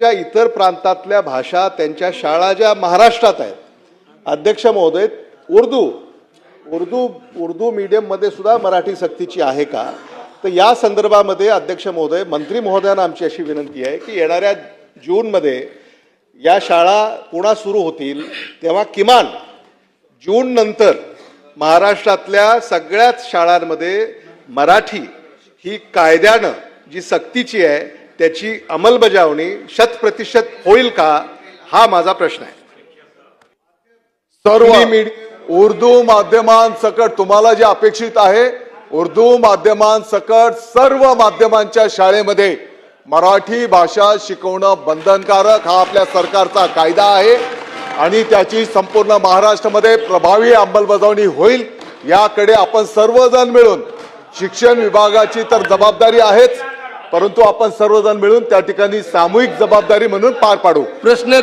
ज्या इतर प्रांतातल्या भाषा त्यांच्या शाळा ज्या महाराष्ट्रात आहेत, अध्यक्ष महोदय, उर्दू मीडियममध्ये सुद्धा मराठी सक्तीची आहे का? तर या संदर्भामध्ये अध्यक्ष महोदय, मंत्री महोदयांना आमची अशी विनंती आहे की येणाऱ्या जूनमध्ये या शाळा पुन्हा सुरू होतील तेव्हा किमान जून नंतर महाराष्ट्रातल्या सगळ्याच शाळांमध्ये मराठी ही कायद्यानं जी सक्तीची आहे त्याची अंमलबजावणी 100% होईल का, हा माझा प्रश्न आहे. सर्व उर्दू माध्यमांसकट तुम्हाला जे अपेक्षित आहे, उर्दू माध्यमांसकट सर्व माध्यमांच्या शाळेमध्ये मराठी भाषा शिकवणं बंधनकारक हा आपल्या सरकारचा कायदा आहे आणि त्याची संपूर्ण महाराष्ट्रामध्ये प्रभावी अंमलबजावणी होईल. याकडे आपण सर्वजण मिळून, शिक्षण विभागाची तर जबाबदारी आहेच, परंतु आपण सर्वजण मिळून त्या ठिकाणी सामूहिक जबाबदारी म्हणून पार पाडू. प्रश्न